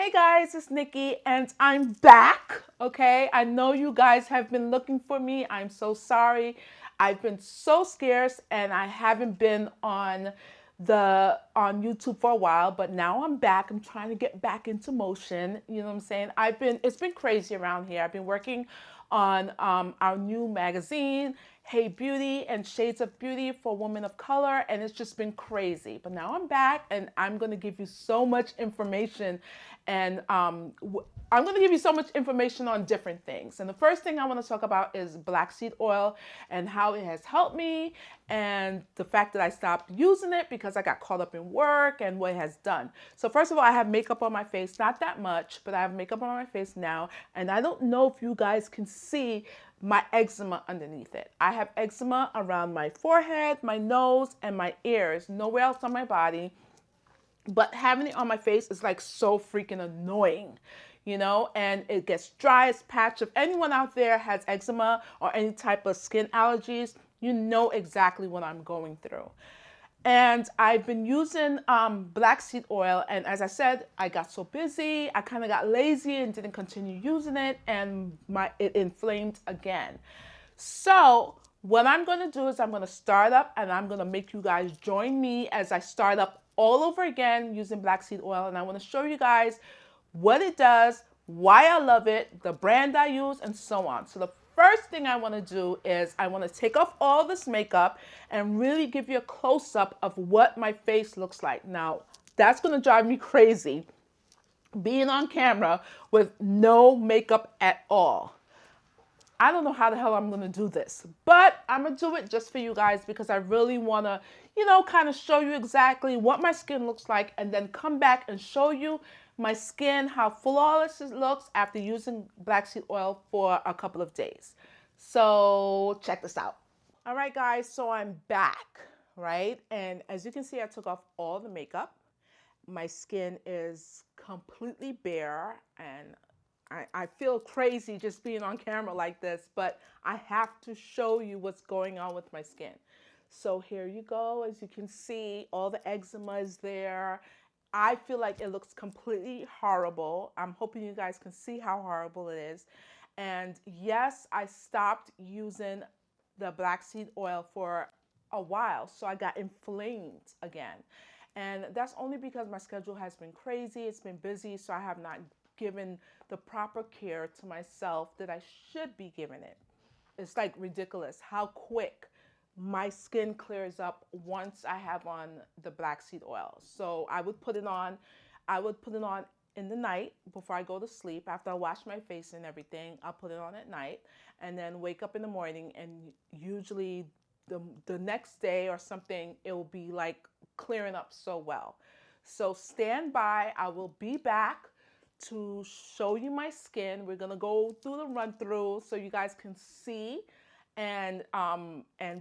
Hey guys, it's Nikki and I'm back. Okay, I know you guys have been looking for me. I'm so sorry. I've been so scarce and I haven't been on YouTube for a while, but now I'm back. I'm trying to get back into motion. You know what I'm saying? It's been crazy around here. I've been working on our new magazine, Hey Beauty and Shades of Beauty for Women of Color, and it's just been crazy. But now I'm back, and I'm going to give you so much information, and I'm going to give you so much information on different things. And the first thing I want to talk about is black seed oil and how it has helped me, and the fact that I stopped using it because I got caught up in work and what it has done. So first of all, I have makeup on my face, not that much, but I have makeup on my face now, and I don't know if you guys can see my eczema underneath it. I have eczema around my forehead, my nose, and my ears, nowhere else on my body. But having it on my face is like so freaking annoying, and it gets dry as patch. If anyone out there has eczema or any type of skin allergies, you know exactly what I'm going through. And I've been using black seed oil, and as I said, I got so busy, I kind of got lazy and didn't continue using it, and it inflamed again. So what I'm going to do is I'm going to start up, and I'm going to make you guys join me as I start up all over again using black seed oil, and I want to show you guys what it does, why I love it, the brand I use, and so on. So the first thing I want to do is I want to take off all this makeup and really give you a close-up of what my face looks like. Now, that's going to drive me crazy, being on camera with no makeup at all. I don't know how the hell I'm going to do this, but I'm going to do it just for you guys because I really want to, kind of show you exactly what my skin looks like, and then come back and show you my skin, how flawless it looks after using black seed oil for a couple of days. So check this out. All right, guys, so I'm back, right? And as you can see, I took off all the makeup. My skin is completely bare, and I feel crazy just being on camera like this, but I have to show you what's going on with my skin. So here you go. As you can see, all the eczema is there. I feel like it looks completely horrible. I'm hoping you guys can see how horrible it is. And yes, I stopped using the black seed oil for a while, so I got inflamed again. And that's only because my schedule has been crazy. It's been busy, so I have not given the proper care to myself that I should be giving it. It's like ridiculous how quick my skin clears up once I have on the black seed oil. So I would put it on in the night before I go to sleep. After I wash my face and everything, I'll put it on at night and then wake up in the morning, and usually the next day or something, it will be like clearing up so well. So stand by. I will be back to show you my skin. We're gonna go through the run through so you guys can see, and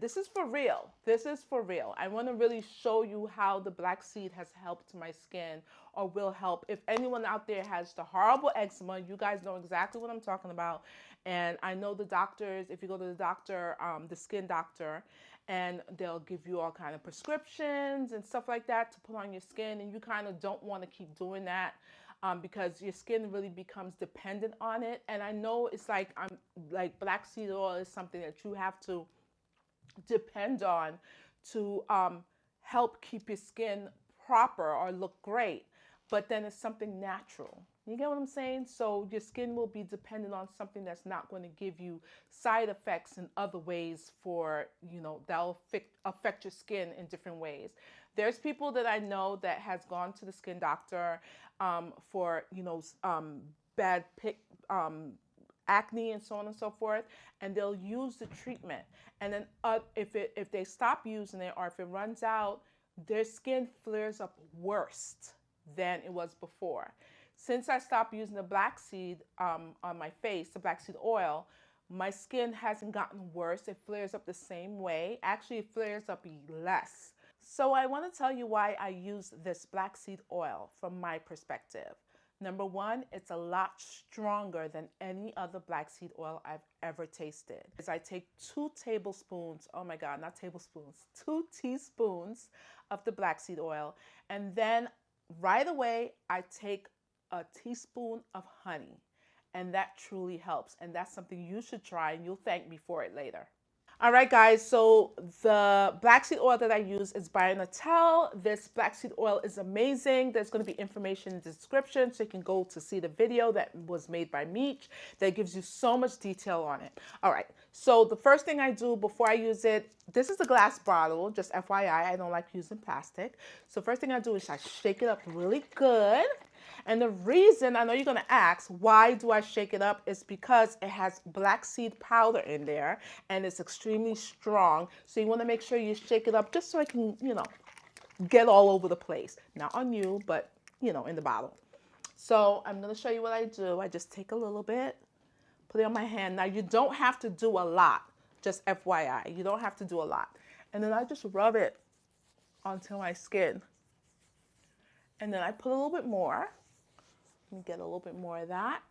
this is for real. This is for real. I want to really show you how the black seed has helped my skin, or will help. If anyone out there has the horrible eczema, you guys know exactly what I'm talking about. And I know the doctors, if you go to the doctor, the skin doctor, and they'll give you all kind of prescriptions and stuff like that to put on your skin, and you kind of don't want to keep doing that. Because your skin really becomes dependent on it. And I know it's like black seed oil is something that you have to depend on to help keep your skin proper or look great. But then it's something natural. You get what I'm saying? So your skin will be dependent on something that's not going to give you side effects in other ways that'll affect your skin in different ways. There's people that I know that has gone to the skin doctor for, bad acne and so on and so forth, and they'll use the treatment. And then if they stop using it, or if it runs out, their skin flares up worse than it was before. Since I stopped using the black seed on my face, the black seed oil, my skin hasn't gotten worse. It flares up the same way. Actually, it flares up less. So I want to tell you why I use this black seed oil from my perspective. Number one, it's a lot stronger than any other black seed oil I've ever tasted. I take 2 tablespoons, oh my God, not tablespoons, 2 teaspoons of the black seed oil, and then right away I take a teaspoon of honey. And that truly helps. And that's something you should try, and you'll thank me for it later. All right, guys, so the black seed oil that I use is by Natel. This black seed oil is amazing. There's going to be information in the description, so you can go to see the video that was made by Meech that gives you so much detail on it. All right, so the first thing I do before I use it, this is a glass bottle, just FYI, I don't like using plastic. So first thing I do is I shake it up really good. And the reason, I know you're going to ask, why do I shake it up, is because it has black seed powder in there and it's extremely strong. So you want to make sure you shake it up just so it can, get all over the place. Not on you, but, in the bottle. So I'm going to show you what I do. I just take a little bit, put it on my hand. Now, you don't have to do a lot, just FYI. You don't have to do a lot. And then I just rub it onto my skin. And then I put a little bit more. Let me get a little bit more of that.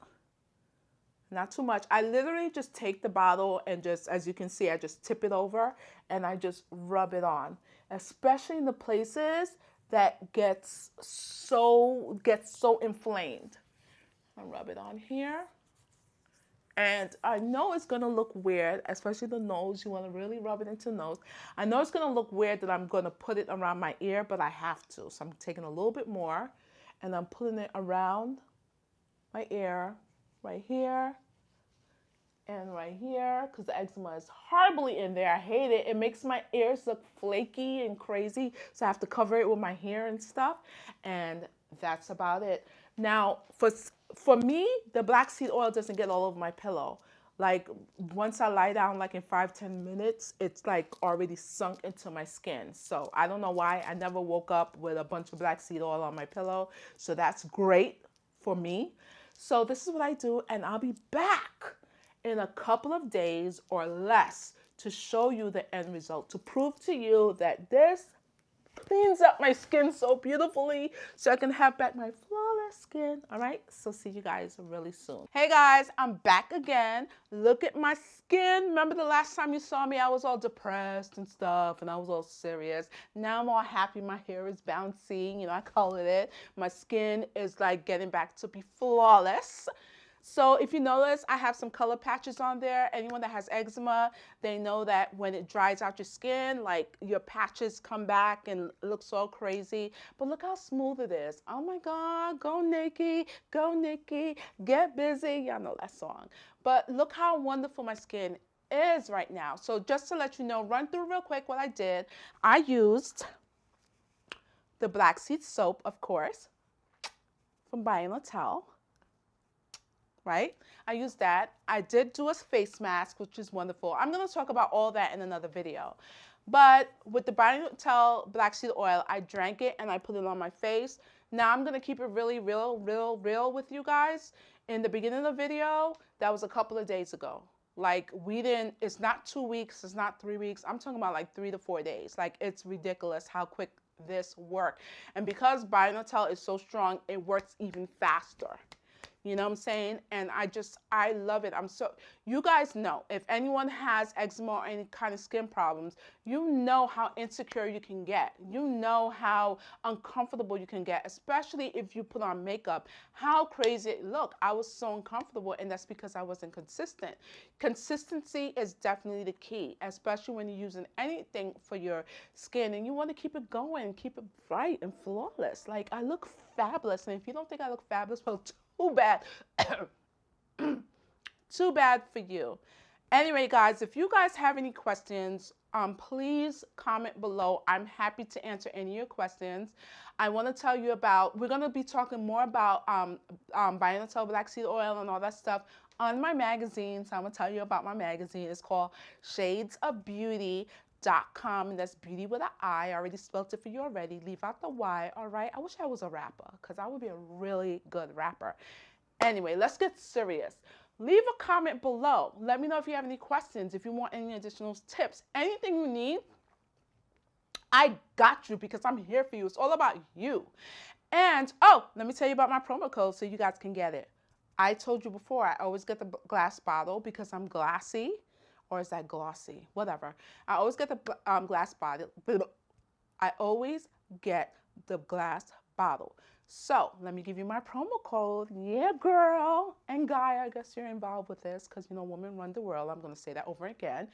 Not too much. I literally just take the bottle and just, as you can see, I just tip it over and I just rub it on, especially in the places that gets so inflamed. I rub it on here. And I know it's going to look weird, especially the nose. You want to really rub it into the nose. I know it's going to look weird that I'm going to put it around my ear, but I have to. So I'm taking a little bit more and I'm putting it around my ear, right here and right here, because the eczema is horribly in there. I hate it. It makes my ears look flaky and crazy, so I have to cover it with my hair and stuff, and that's about it. Now, for me, the black seed oil doesn't get all over my pillow. Like, once I lie down, like in 5-10 minutes, it's like already sunk into my skin. So I don't know why. I never woke up with a bunch of black seed oil on my pillow. So that's great for me. So this is what I do, and I'll be back in a couple of days or less to show you the end result, to prove to you that this cleans up my skin so beautifully so I can have back my flawless skin. All right, so see you guys really soon. Hey guys, I'm back again. Look at my skin. Remember the last time you saw me, I was all depressed and stuff, and I was all serious. Now I'm all happy. My hair is bouncy, I colored it. My skin is like getting back to be flawless. So if you notice, I have some color patches on there. Anyone that has eczema, they know that when it dries out your skin, like your patches come back and look so crazy. But look how smooth it is. Oh my God, go Nicky, get busy. Y'all know that song. But look how wonderful my skin is right now. So just to let you know, run through real quick what I did. I used the black seed soap, of course, from Natel. Right? I used that. I did do a face mask, which is wonderful. I'm going to talk about all that in another video. But with the Natel black seed oil, I drank it and I put it on my face. Now I'm going to keep it really real with you guys. In the beginning of the video, that was a couple of days ago. Like it's not 2 weeks, it's not 3 weeks. I'm talking about like 3 to 4 days. Like it's ridiculous how quick this worked. And because Natel is so strong, it works even faster. You know what I'm saying? And I love it. You guys know, if anyone has eczema or any kind of skin problems, you know how insecure you can get. You know how uncomfortable you can get, especially if you put on makeup. How crazy it look. I was so uncomfortable, and that's because I wasn't consistent. Consistency is definitely the key, especially when you're using anything for your skin, and you want to keep it going, keep it bright and flawless. Like, I look fabulous, and if you don't think I look fabulous, well, too bad. Too bad for you. Anyway, guys, if you guys have any questions, please comment below. I'm happy to answer any of your questions. I want to tell you about, we're going to be talking more about Natel black seed oil and all that stuff on my magazine. So I'm going to tell you about my magazine. It's called shadesofbeauty.com, and that's beauty with an I. I already spelled it for you already. Leave out the Y, all right? I wish I was a rapper, because I would be a really good rapper. Anyway, let's get serious. Leave a comment below. Let me know if you have any questions, if you want any additional tips, anything you need. I got you, because I'm here for you. It's all about you. And, oh, let me tell you about my promo code so you guys can get it. I told you before, I always get the glass bottle because I'm glassy. Or is that glossy? Whatever. I always get the glass bottle. I always get the glass bottle. So let me give you my promo code. Yeah, girl and guy, I guess you're involved with this because, you know, women run the world. I'm going to say that over again.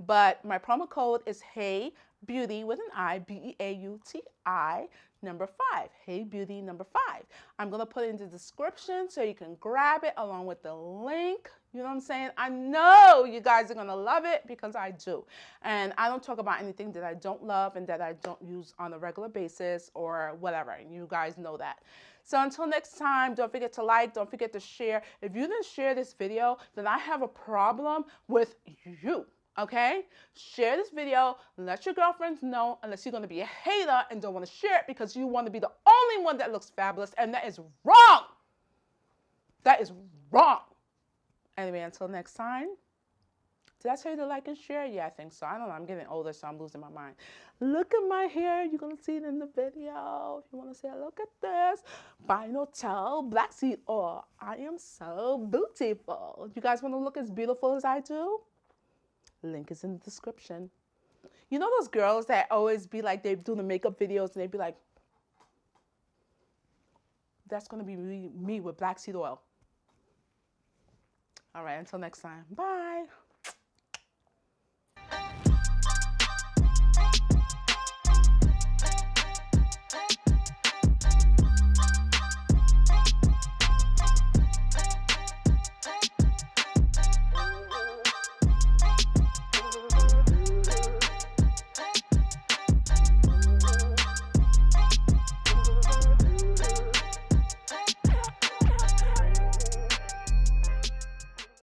But my promo code is Hey Beauty with an I, BEAUTI, number 5. Hey Beauty number 5. I'm going to put it in the description so you can grab it along with the link. You know what I'm saying? I know you guys are going to love it because I do. And I don't talk about anything that I don't love and that I don't use on a regular basis or whatever. And you guys know that. So until next time, don't forget to like, don't forget to share. If you didn't share this video, then I have a problem with you. Okay? Share this video. Let your girlfriends know, unless you're going to be a hater and don't want to share it because you want to be the only one that looks fabulous. And that is wrong. That is wrong. Anyway, until next time. Did I tell you to like and share? Yeah, I think so. I don't know. I'm getting older, so I'm losing my mind. Look at my hair. You're going to see it in the video. If you want to say, look at this. Final Tell Black Seed Oil. I am so beautiful. You guys want to look as beautiful as I do? Link is in the description. You know those girls that always be like, they do the makeup videos and they be like, that's going to be me with black seed oil. All right, until next time. Bye.